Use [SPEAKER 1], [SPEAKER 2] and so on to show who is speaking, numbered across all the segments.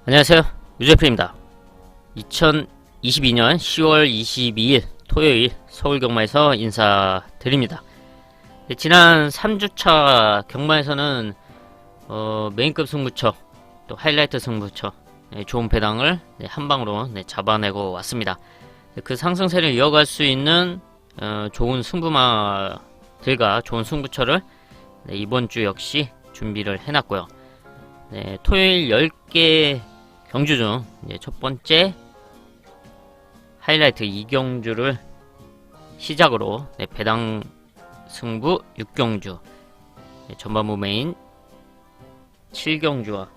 [SPEAKER 1] 안녕하세요. 유재필입니다. 2022년 10월 22일 토요일 서울경마에서 인사드립니다. 지난 3주차 경마에서는 메인급 승부처, 또 하이라이트 승부처, 좋은 배당을 한방으로 잡아내고 왔습니다. 그 상승세를 이어갈 수 있는 좋은 승부마들과 좋은 승부처를 이번주 역시 준비를 해놨고요. 토요일 10개 경주 중 첫 번째 하이라이트 2경주를 시작으로 배당 승부 6경주, 전반부 메인 7경주와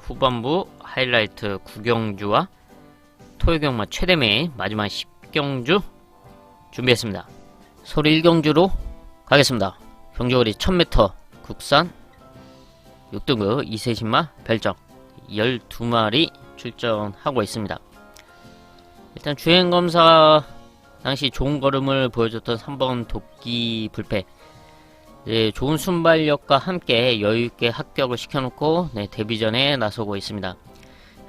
[SPEAKER 1] 후반부 하이라이트 9경주와 토요경마 최대 메인 마지막 10경주 준비했습니다. 서울 1경주로 가겠습니다. 경주거리 1000m 국산 6등급 2세신마 별정 12마리 출전하고 있습니다. 일단 주행검사 당시 좋은 걸음을 보여줬던 3번 도끼 불패, 좋은 순발력과 함께 여유있게 합격을 시켜놓고 데뷔전에 나서고 있습니다.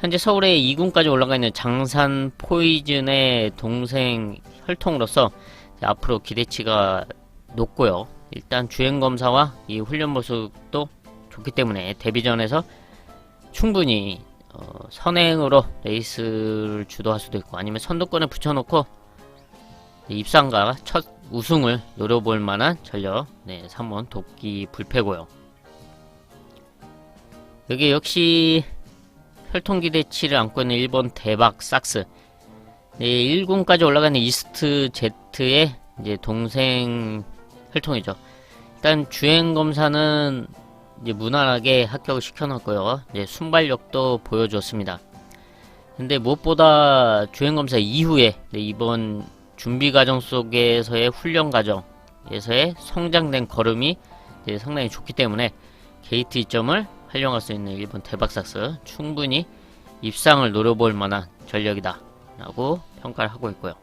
[SPEAKER 1] 현재 서울에 2군까지 올라가 있는 장산 포이즌의 동생 혈통으로서 앞으로 기대치가 높고요. 일단 주행검사와 이 훈련 모습도 좋기 때문에 데뷔전에서 충분히 선행으로 레이스를 주도할 수도 있고, 아니면 선두권에 붙여놓고 입상과 첫 우승을 노려볼 만한 전력 3번 도끼 불패고요. 여기 역시 혈통 기대치를 안고 있는 1번 대박 삭스, 1군까지 올라가는 이스트 제트의 이제 동생 혈통이죠. 일단 주행검사는 이제 무난하게 합격을 시켜놨고요. 이제 순발력도 보여줬습니다. 근데 무엇보다 주행검사 이후에 이번 준비 과정 속에서의 훈련 과정에서의 성장된 걸음이 상당히 좋기 때문에 게이트 이점을 활용할 수 있는 1번 대박삭스, 충분히 입상을 노려볼 만한 전력이다 라고 평가를 하고 있고요.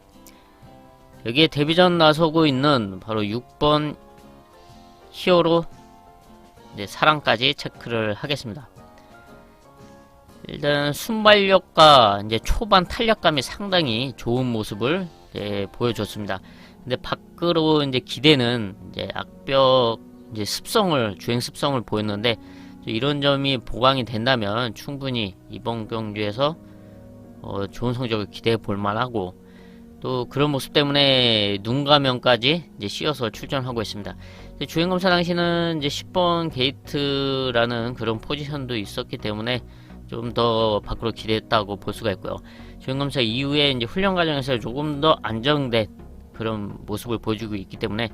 [SPEAKER 1] 여기에 데뷔전 나서고 있는 바로 6번 히어로 사랑까지 체크를 하겠습니다. 일단 순발력과 이제 초반 탄력감이 상당히 좋은 모습을 보여줬습니다. 근데 밖으로 이제 기대는 악벽 습성을, 주행 습성을 보였는데, 이런 점이 보강이 된다면 충분히 이번 경주에서 좋은 성적을 기대해 볼 만하고, 또 그런 모습 때문에 눈가면까지 씌어서 출전하고 있습니다. 주행검사 당시는 10번 게이트라는 그런 포지션도 있었기 때문에 좀 더 밖으로 기대했다고 볼 수가 있고요. 주행검사 이후에 훈련 과정에서 조금 더 안정된 그런 모습을 보여주고 있기 때문에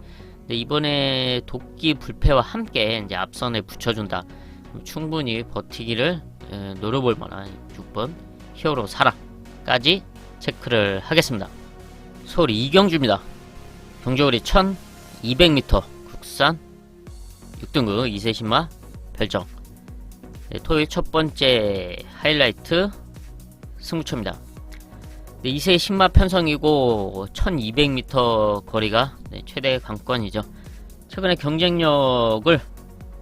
[SPEAKER 1] 이번에 도끼 불패와 함께 앞선에 붙여준다, 충분히 버티기를 노려볼 만한 6번 히어로 사랑까지 체크를 하겠습니다. 서울 2경주입니다. 경주거리 1200m 국산 6등급 2세신마 별정, 토요일 첫 번째 하이라이트 승부처입니다. 2세신마 편성이고 1200m 거리가 최대 관건이죠. 최근에 경쟁력을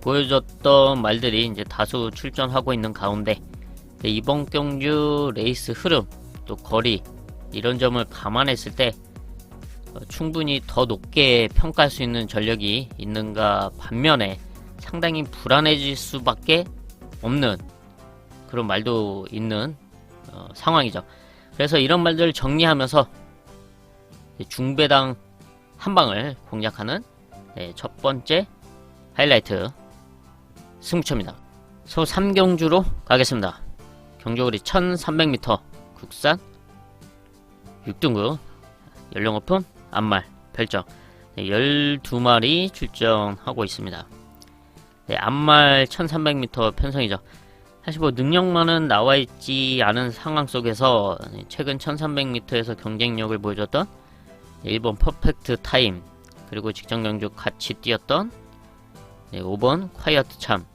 [SPEAKER 1] 보여줬던 말들이 다수 출전하고 있는 가운데 이번 경주 레이스 흐름, 또 거리, 이런 점을 감안했을 때 충분히 더 높게 평가할 수 있는 전력이 있는가 반면에 상당히 불안해질 수밖에 없는 그런 말도 있는 상황이죠. 그래서 이런 말들을 정리하면서 중배당 한방을 공략하는 첫 번째 하이라이트 승부처입니다. 서울 3경주로 가겠습니다. 경주거리 1300m 국산 6등급 연령 오픈 암말 별정 12마리 출전하고 있습니다. 암말 1300m 편성이죠. 사실 능력만은 나와있지 않은 상황 속에서 최근 1300m에서 경쟁력을 보여줬던 1번 퍼펙트 타임, 그리고 직전 경주 같이 뛰었던 5번 콰이어트 참,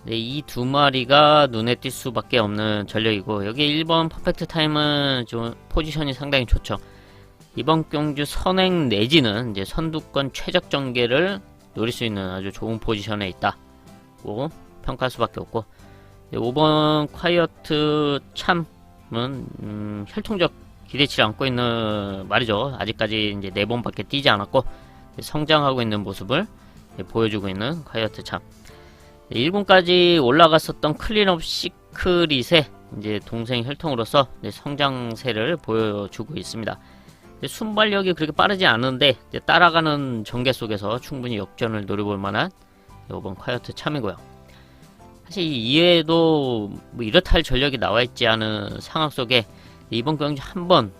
[SPEAKER 1] 이 두 마리가 눈에 띌 수밖에 없는 전력이고, 여기 1번 퍼펙트 타임은 좀 포지션이 상당히 좋죠. 이번 경주 선행 내지는 선두권 최적 전개를 노릴 수 있는 아주 좋은 포지션에 있다고 평가할 수밖에 없고, 5번 콰이어트 참은 혈통적 기대치를 안고 있는 말이죠. 아직까지 이제 4번밖에 뛰지 않았고 성장하고 있는 모습을 보여주고 있는 콰이어트 참. 1군까지 올라갔었던 클린업 시크릿의 이제 동생 혈통으로서 성장세를 보여주고 있습니다. 순발력이 그렇게 빠르지 않은데 따라가는 전개 속에서 충분히 역전을 노려볼 만한 5번 콰이어트 참이고요. 사실 이외에도 뭐 이렇다 할 전력이 나와있지 않은 상황 속에 이번 경주 한번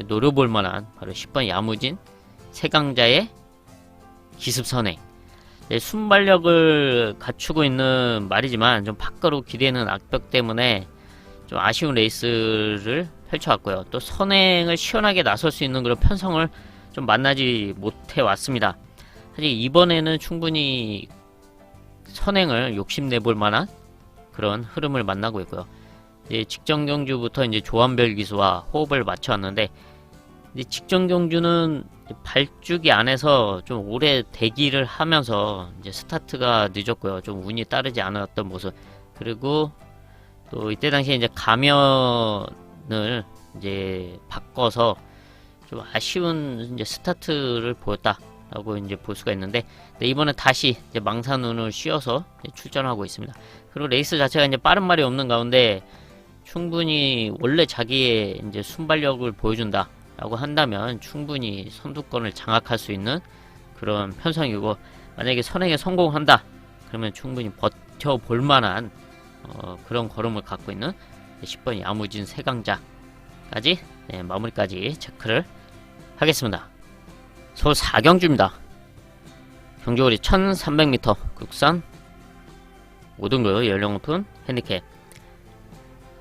[SPEAKER 1] 노려볼 만한 바로 10번 야무진 세강자의 기습선행. 순발력을 갖추고 있는 말이지만 좀 밖으로 기대는 악벽 때문에 좀 아쉬운 레이스를 펼쳐왔고요. 또 선행을 시원하게 나설 수 있는 그런 편성을 좀 만나지 못해 왔습니다. 사실 이번에는 충분히 선행을 욕심내볼 만한 그런 흐름을 만나고 있고요. 이제 직전 경주부터 이제 조합별 기수와 호흡을 맞춰왔는데, 이제 직전 경주는 발주기 안에서 좀 오래 대기를 하면서 이제 스타트가 늦었고요. 좀 운이 따르지 않았던 모습. 그리고 또 이때 당시에 이제 가면을 이제 바꿔서 좀 아쉬운 이제 스타트를 보였다라고 이제 볼 수가 있는데, 이번에 다시 이제 망산운을 씌워서 출전하고 있습니다. 그리고 레이스 자체가 이제 빠른 말이 없는 가운데 충분히 원래 자기의 이제 순발력을 보여준다 라고 한다면 충분히 선두권을 장악할 수 있는 그런 편성이고, 만약에 선행에 성공한다 그러면 충분히 버텨볼 만한 그런 걸음을 갖고 있는 10번 야무진 세강자까지 마무리까지 체크를 하겠습니다. 서울 4경주입니다. 경주거리 1300m 국산 5등급 연령 오픈 핸디캡.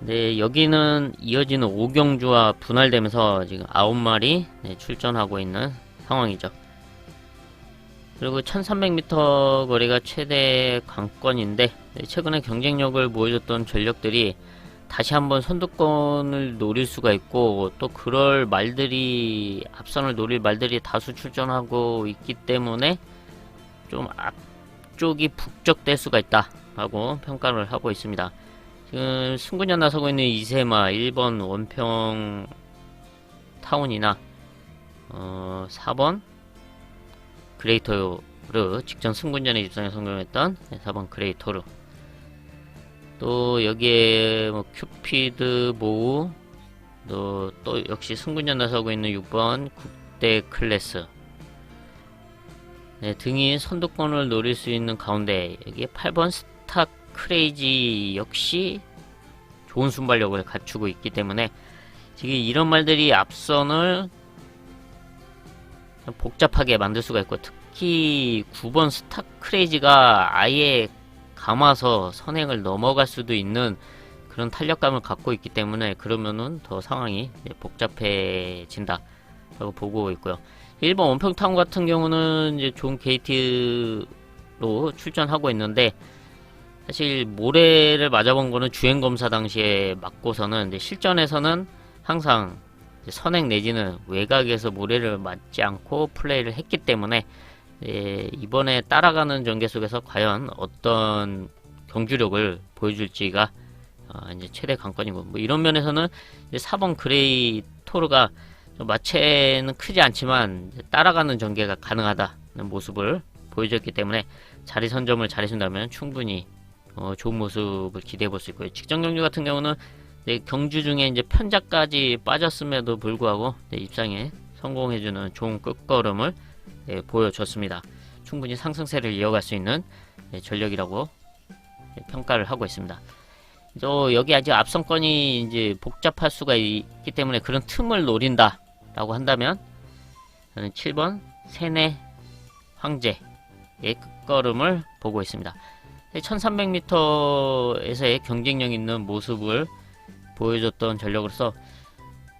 [SPEAKER 1] 네, 여기는 이어지는 5경주와 분할되면서 지금 9마리 출전하고 있는 상황이죠. 그리고 1300m 거리가 최대 관건인데, 최근에 경쟁력을 보여줬던 전력들이 다시 한번 선두권을 노릴 수가 있고, 또 그럴 말들이, 앞선을 노릴 말들이 다수 출전하고 있기 때문에 좀 앞쪽이 북적될 수가 있다 라고 평가를 하고 있습니다. 지금 승군전 나서고 있는 이세마 1번 원평 타운이나 4번 그레이터르, 직전 승군전의 입상에 성공했던 4번 그레이터르, 또 여기에 뭐 큐피드 모우, 또 역시 승군전 나서고 있는 6번 국대 클래스 등이 선두권을 노릴 수 있는 가운데, 여기에 8번 스타 크레이지 역시 좋은 순발력을 갖추고 있기 때문에 지금 이런 말들이 앞선을 복잡하게 만들 수가 있고, 특히 9번 스타 크레이지가 아예 감아서 선행을 넘어갈 수도 있는 그런 탄력감을 갖고 있기 때문에, 그러면은 더 상황이 복잡해진다 라고 보고 있고요. 1번 원평타운 같은 경우는 이제 존 게이트로 출전하고 있는데, 사실 모래를 맞아본 거는 주행검사 당시에 맞고서는 이제 실전에서는 항상 선행 내지는 외곽에서 모래를 맞지 않고 플레이를 했기 때문에, 이번에 따라가는 전개 속에서 과연 어떤 경주력을 보여줄지가 이제 최대 관건이고, 뭐 이런 면에서는 이제 4번 그레이 토르가 마체는 크지 않지만 따라가는 전개가 가능하다는 모습을 보여줬기 때문에 자리 선점을 잘해준다면 충분히 좋은 모습을 기대해 볼 수 있고요. 직전 경주 같은 경우는 경주 중에 이제 편자까지 빠졌음에도 불구하고 입상에 성공해주는 좋은 끝걸음을 보여줬습니다. 충분히 상승세를 이어갈 수 있는 전력이라고 평가를 하고 있습니다. 또 여기 아직 앞선권이 이제 복잡할 수가 있기 때문에 그런 틈을 노린다 라고 한다면, 저는 7번 세네 황제의 끝걸음을 보고 있습니다. 1300m에서의 경쟁력 있는 모습을 보여줬던 전력으로서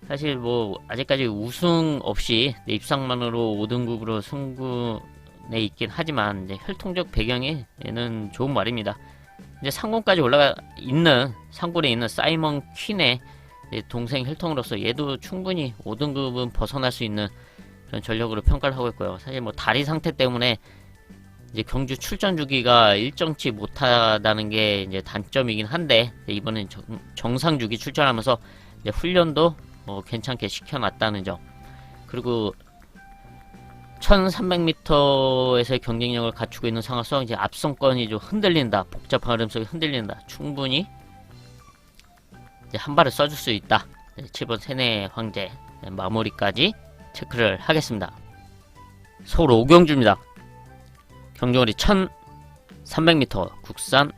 [SPEAKER 1] 사실 뭐 아직까지 우승 없이 입상만으로 5등급으로 승군에 있긴 하지만 이제 혈통적 배경에는 좋은 말입니다. 이제 상군까지 올라가 있는, 상군에 있는 사이먼 퀸의 동생 혈통으로서 얘도 충분히 5등급은 벗어날 수 있는 그런 전력으로 평가를 하고 있고요. 사실 뭐 다리 상태 때문에 이제 경주 출전 주기가 일정치 못하다는 게 이제 단점이긴 한데, 이번엔 정상 주기 출전하면서 이제 훈련도 괜찮게 시켜놨다는 점. 그리고 1300m에서의 경쟁력을 갖추고 있는 상황에서 이제 앞선권이 좀 흔들린다, 복잡한 흐름 속에 흔들린다, 충분히 이제 한 발을 써줄 수 있다. 7번 세네 황제 마무리까지 체크를 하겠습니다. 서울 오경주입니다. 경주거리 1300m 국산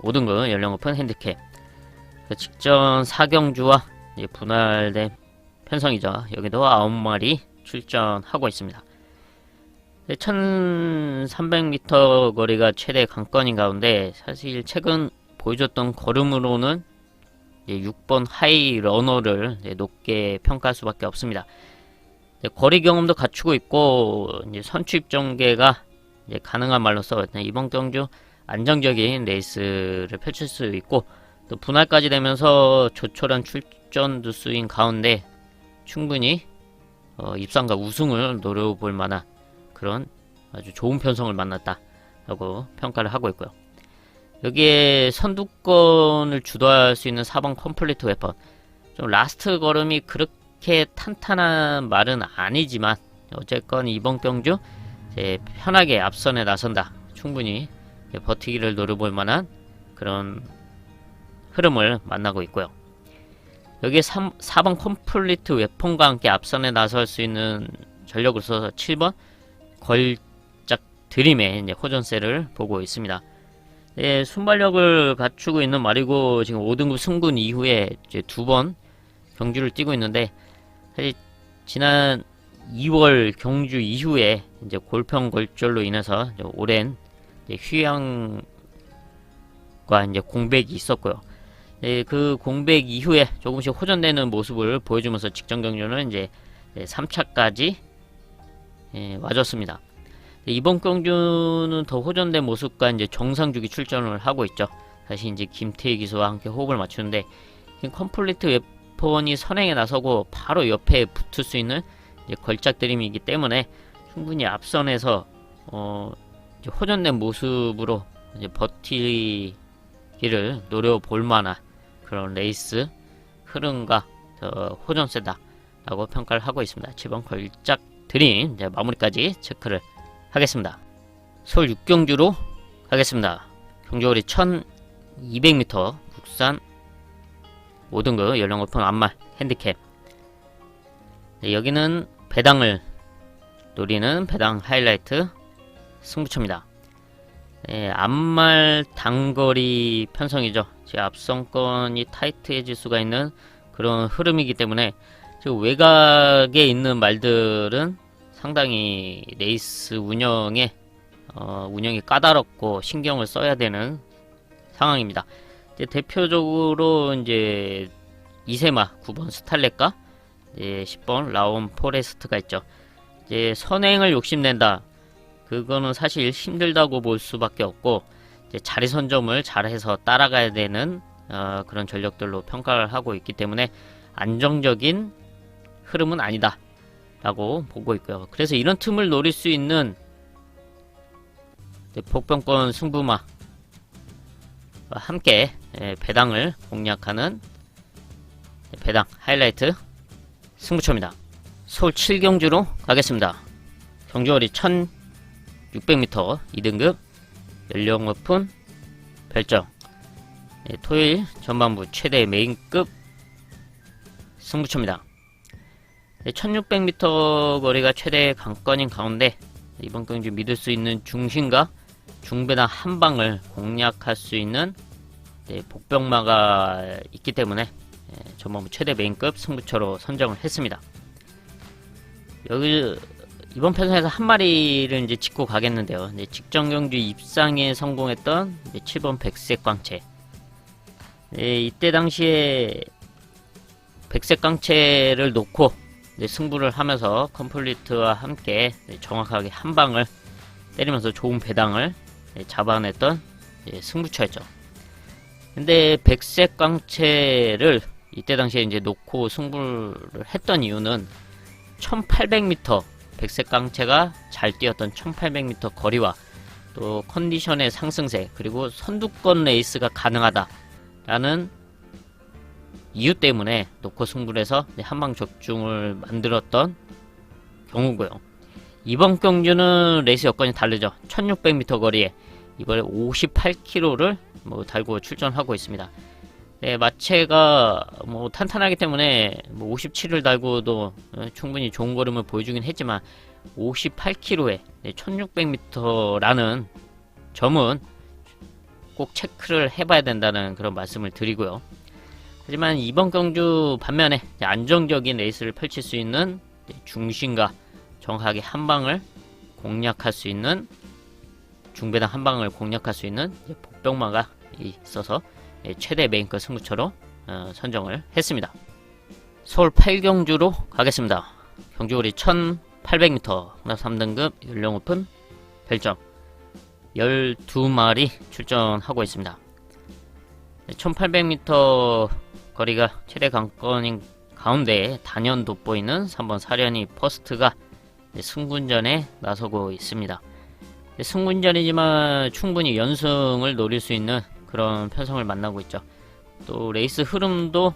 [SPEAKER 1] 5등급 연령 오픈 핸디캡. 직전 4경주와 분할된 편성이죠. 여기도 9마리 출전하고 있습니다. 1300m 거리가 최대 관건인 가운데 사실 최근 보여줬던 걸음으로는 6번 하이 러너를 높게 평가할 수밖에 없습니다. 거리 경험도 갖추고 있고 선취입 전개가 가능한 말로써 이번 경주 안정적인 레이스를 펼칠 수 있고, 또 분할까지 되면서 조촐한 출전 두수인 가운데 충분히 입상과 우승을 노려볼 만한 그런 아주 좋은 편성을 만났다라고 평가를 하고 있고요. 여기에 선두권을 주도할 수 있는 4번 컴플리트 웨펀, 좀 라스트 걸음이 그렇게 탄탄한 말은 아니지만 어쨌건 이번 경주 편하게 앞선에 나선다, 충분히 버티기를 노려볼 만한 그런 흐름을 만나고 있고요. 여기에 4번 컴플리트 웨폰과 함께 앞선에 나설 수 있는 전력을 써서 7번 걸작 드림의 호전세를 보고 있습니다. 순발력을 갖추고 있는 말이고, 지금 5등급 승군 이후에 이제 2번 경주를 뛰고 있는데, 사실 지난 2월 경주 이후에 이제 골평골절로 인해서 오랜 휴양과 이제 공백이 있었고요. 그 공백 이후에 조금씩 호전되는 모습을 보여주면서 직전 경주는 이제 3차까지 와줬습니다. 이번 경주는 더 호전된 모습과 이제 정상 주기 출전을 하고 있죠. 다시 이제 김태희 기수와 함께 호흡을 맞추는데, 컴플리트 웨폰이 선행에 나서고 바로 옆에 붙을 수 있는 이제 걸작 드림이기 때문에 충분히 앞선에서 이제 호전된 모습으로 이제 버티기를 노려볼 만한 그런 레이스 흐름과 호전세다라고 평가를 하고 있습니다. 7번 걸작 드림 마무리까지 체크를 하겠습니다. 서울 6경주로 가겠습니다. 경주거리 1200m 국산 5등급 연령 오픈 완말 핸디캡. 여기는 배당을 노리는 배당 하이라이트 승부처입니다. 앞말 단거리 편성이죠. 제 앞선권이 타이트해질 수가 있는 그런 흐름이기 때문에 지금 외곽에 있는 말들은 상당히 레이스 운영이 까다롭고 신경을 써야 되는 상황입니다. 대표적으로 이제 이세마 9번 스탈렛과 10번 라온 포레스트가 있죠. 이제 선행을 욕심낸다, 그거는 사실 힘들다고 볼 수밖에 없고, 자리 선점을 잘해서 따라가야 되는 그런 전력들로 평가를 하고 있기 때문에 안정적인 흐름은 아니다 라고 보고 있고요. 그래서 이런 틈을 노릴 수 있는 복병권 승부마와 함께 배당을 공략하는 배당 하이라이트 승부처입니다. 서울 7경주로 가겠습니다. 경주거리 1600m 2등급 연령 오픈 별정. 토요일 전반부 최대 메인급 승부처입니다. 1600m 거리가 최대 관건인 가운데 이번 경주 믿을 수 있는 중심과 중배당 한 방을 공략할 수 있는 복병마가 있기 때문에 전반부 최대 메인급 승부처로 선정을 했습니다. 여기 이번 편성에서 한 마리를 이제 짚고 가겠는데요. 직전 경주 입상에 성공했던 7번 백색 광채. 이때 당시에 백색 광채를 놓고 승부를 하면서 컴플리트와 함께 정확하게 한 방을 때리면서 좋은 배당을 잡아냈던 승부처였죠. 근데 백색 광채를 이때 당시에 이제 놓고 승부를 했던 이유는 1800m 백색 광채가 잘 뛰었던 1800m 거리와 또 컨디션의 상승세, 그리고 선두권 레이스가 가능하다라는 이유 때문에 놓고 승부를 해서 한방 적중을 만들었던 경우고요. 이번 경주는 레이스 여건이 다르죠. 1600m 거리에 이번에 58km를 달고 출전하고 있습니다. 네, 마체가 탄탄하기 때문에 57을 달고도 충분히 좋은 걸음을 보여주긴 했지만 58km에 1600m라는 점은 꼭 체크를 해봐야 된다는 그런 말씀을 드리고요. 하지만 이번 경주 반면에 안정적인 레이스를 펼칠 수 있는 중심과 정확하게 한방을 공략할 수 있는, 중배당 한방을 공략할 수 있는 복병마가 있어서 최대 메인급 승부처로 선정을 했습니다. 서울 8경주로 가겠습니다. 경주거리 1800m, 혼합 3등급 연령 오픈 별점 12마리 출전하고 있습니다. 1800m 거리가 최대 관건인 가운데 단연 돋보이는 3번 사련이 퍼스트가 승군전에 나서고 있습니다. 승군전이지만 충분히 연승을 노릴 수 있는 그런 편성을 만나고 있죠. 또 레이스 흐름도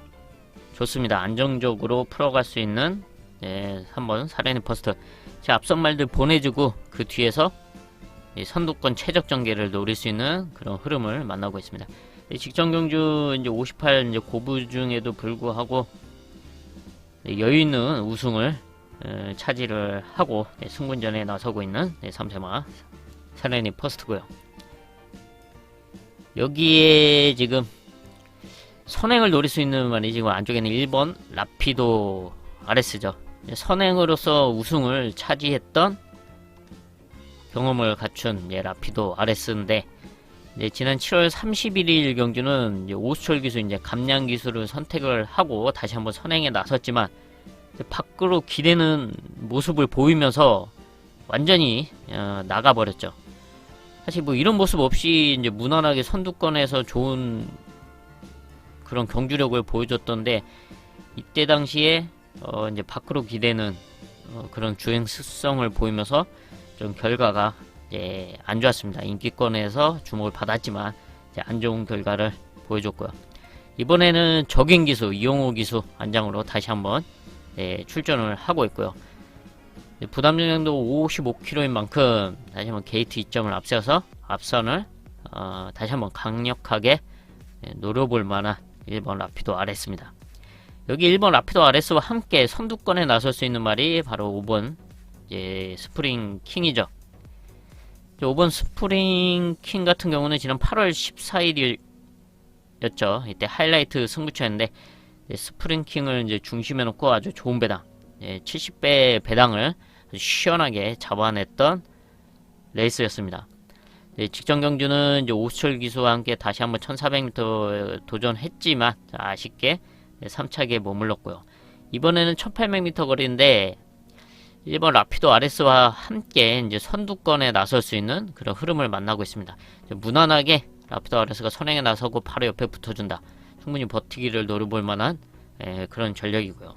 [SPEAKER 1] 좋습니다. 안정적으로 풀어갈 수 있는 3번 사련이 퍼스트, 제 앞선 말들 보내주고 그 뒤에서 선두권 최적 전개를 노릴 수 있는 그런 흐름을 만나고 있습니다. 직전 경주 58 고부 중에도 불구하고 여유 있는 우승을 차지를 하고 승군전에 나서고 있는 3세마 사련이 퍼스트고요. 여기에 지금 선행을 노릴 수 있는 말이 지금 안쪽에는 1번 라피도 RS죠. 선행으로서 우승을 차지했던 경험을 갖춘 라피도 RS인데, 지난 7월 31일 경주는 오수철 기수 감량 기술을 선택을 하고 다시 한번 선행에 나섰지만 밖으로 기대는 모습을 보이면서 완전히 나가버렸죠. 사실 이런 모습 없이 무난하게 선두권에서 좋은 그런 경주력을 보여줬던데, 이때 당시에 밖으로 기대는 그런 주행 습성을 보이면서 좀 결과가 안 좋았습니다. 인기권에서 주목을 받았지만 안 좋은 결과를 보여줬고요. 이번에는 적인 기수 이용호 기수 안장으로 다시 한번 출전을 하고 있고요. 부담 정량도 55km인 만큼 다시 한번 게이트 2점을 앞세워서 앞선을 다시 한번 강력하게 노려볼 만한 1번 라피도 RS입니다. 여기 1번 라피도 RS와 함께 선두권에 나설 수 있는 말이 바로 5번 스프링 킹이죠. 5번 스프링 킹 같은 경우는 지난 8월 14일이었죠. 이때 하이라이트 승부처였는데 스프링 킹을 중심에 놓고 아주 좋은 배당, 70배 배당을 시원하게 잡아냈던 레이스였습니다. 직전 경주는 오수철 기수와 함께 다시 한번 1400m 도전했지만 아쉽게 3차기에 머물렀고요. 이번에는 1800m 거리인데 1번 라피도 RS와 함께 선두권에 나설 수 있는 그런 흐름을 만나고 있습니다. 무난하게 라피도 RS가 선행에 나서고 바로 옆에 붙어준다. 충분히 버티기를 노려볼 만한 그런 전력이고요.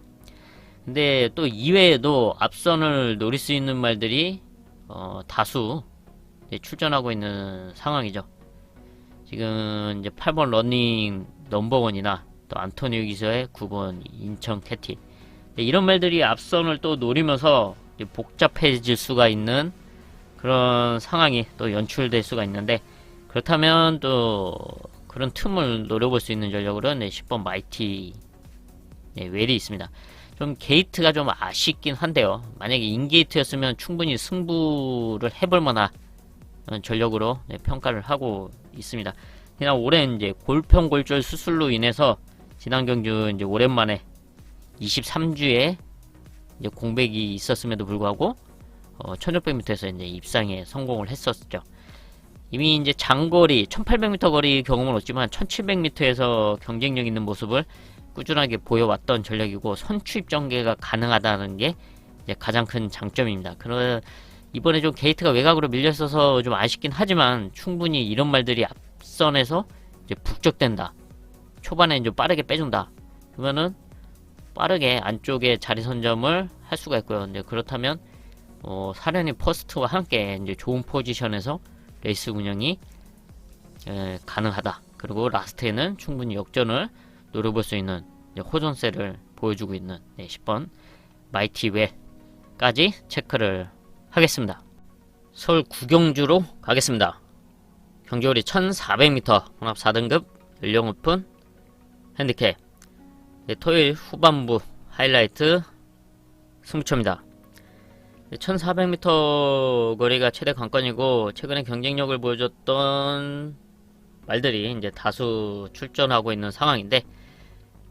[SPEAKER 1] 근데 또 이외에도 앞선을 노릴 수 있는 말들이 다수 출전하고 있는 상황이죠. 지금 8번 러닝 넘버원이나 또 안토니오 기수의 9번 인천 캐티, 이런 말들이 앞선을 또 노리면서 복잡해질 수가 있는 그런 상황이 또 연출될 수가 있는데, 그렇다면 또 그런 틈을 노려볼 수 있는 전력으로는 10번 마이티 웰이 있습니다. 좀 게이트가 좀 아쉽긴 한데요. 만약에 인게이트였으면 충분히 승부를 해볼 만한 전력으로 평가를 하고 있습니다. 그냥 올해 골편골절 수술로 인해서 지난 경주 오랜만에 23주에 공백이 있었음에도 불구하고 1600m에서 입상에 성공을 했었죠. 이미 장거리 1800m 거리 경험은 없지만 1700m에서 경쟁력 있는 모습을 꾸준하게 보여왔던 전력이고, 선취입 전개가 가능하다는 게 가장 큰 장점입니다. 그러나 이번에 좀 게이트가 외곽으로 밀려있어서 좀 아쉽긴 하지만 충분히 이런 말들이 앞선에서 북적된다, 초반에 빠르게 빼준다, 그러면은 빠르게 안쪽에 자리 선점을 할 수가 있고요. 그렇다면 사련이 퍼스트와 함께 좋은 포지션에서 레이스 운영이 가능하다. 그리고 라스트에는 충분히 역전을 노려볼 수 있는 호전세를 보여주고 있는 10번 마이티 웨까지 체크를 하겠습니다. 서울 구경주로 가겠습니다. 경주거리 1400m 혼합 4등급 연령 오픈 핸디캡. 토요일 후반부 하이라이트 승부처입니다. 1400m 거리가 최대 관건이고 최근에 경쟁력을 보여줬던 말들이 이제 다수 출전하고 있는 상황인데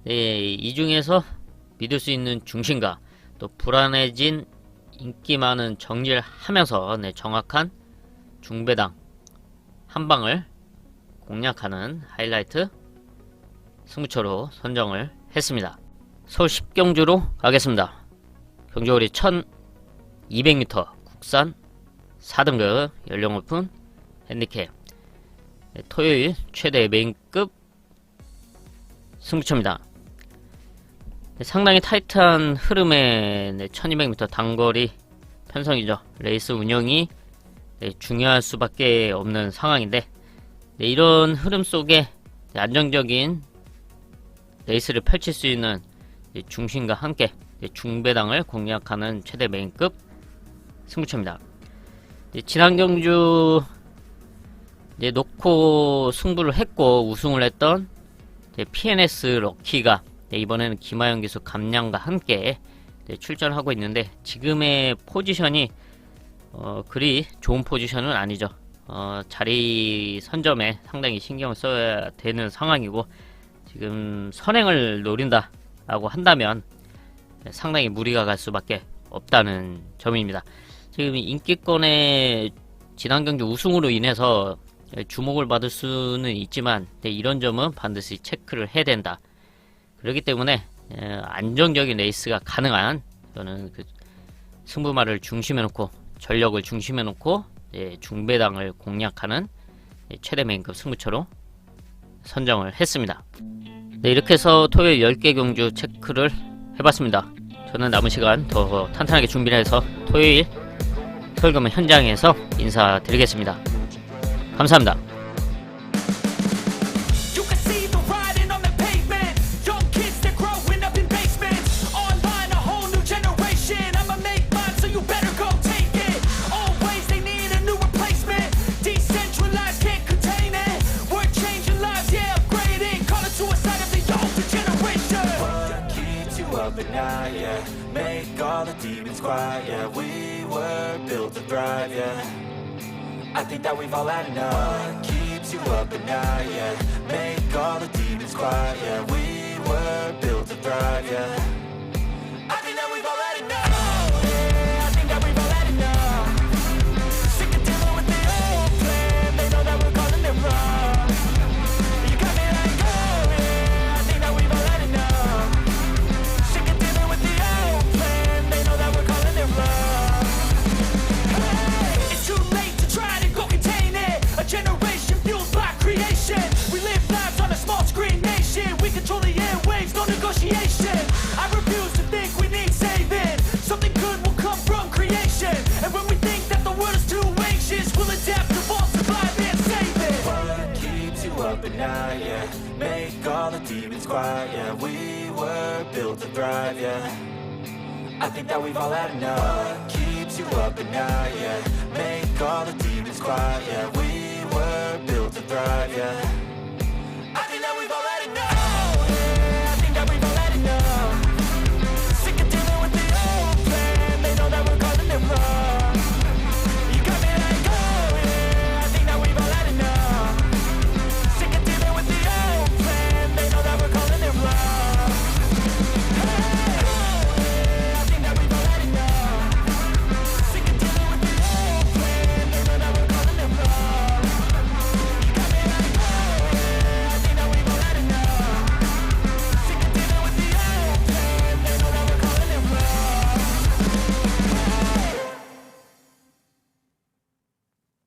[SPEAKER 1] 이 중에서 믿을 수 있는 중심과 또 불안해진 인기 많은 정리를 하면서 정확한 중배당 한 방을 공략하는 하이라이트 승부처로 선정을 했습니다. 서울 10경주로 가겠습니다. 경주거리 1200m 국산 4등급 연령 오픈 핸디캡. 토요일 최대 메인급 승부처입니다. 상당히 타이트한 흐름의 1200m 단거리 편성이죠. 레이스 운영이 중요할 수밖에 없는 상황인데 이런 흐름 속에 안정적인 레이스를 펼칠 수 있는 중심과 함께 중배당을 공략하는 최대 메인급 승부처입니다. 지난 경주 놓고 승부를 했고 우승을 했던 PNS 럭키가 이번에는 김하영 기수 감량과 함께 출전하고 있는데 지금의 포지션이 그리 좋은 포지션은 아니죠. 자리 선점에 상당히 신경을 써야 되는 상황이고 지금 선행을 노린다 라고 한다면 상당히 무리가 갈 수밖에 없다는 점입니다. 지금 인기권의 지난 경주 우승으로 인해서 주목을 받을 수는 있지만 이런 점은 반드시 체크를 해야 된다. 그렇기 때문에 안정적인 레이스가 가능한 저는 그 승부마를 중심에 놓고 전력을 중심에 놓고 중배당을 공략하는 최대 메인급 승부처로 선정을 했습니다. 이렇게 해서 토요일 10개 경주 체크를 해봤습니다. 저는 남은 시간 더 탄탄하게 준비를 해서 토요일 서울금은 현장에서 인사드리겠습니다. 감사합니다.
[SPEAKER 2] Make all the demons quiet, yeah. We were built to thrive, yeah. I think that we've all had enough. What keeps you up at night, yeah. Make all the demons quiet, yeah. We were built to thrive, yeah. I think that we've all had enough. Yeah, I think that we've all had enough. Sick of dealing with the old plan. They know that we're calling it wrong. You got me like, oh yeah, I think that we've all had enough. Sick of dealing with the old plan. They know that we're calling it wrong. Hey, it's too late to try to go contain it. A generation fueled by creation. We live lives on a small screen nation. We control the airwaves, no negotiation. I refuse to think we need saving. Something good will come from creation. And when we think that the world is too anxious, we'll adapt, evolve, survive, and save it. What keeps you up at night, yeah. Make all the demons quiet, yeah. We were built to thrive, yeah. I think that we've all had enough. What keeps you up at night, yeah. Make all the demons quiet, yeah. We were built to thrive, yeah.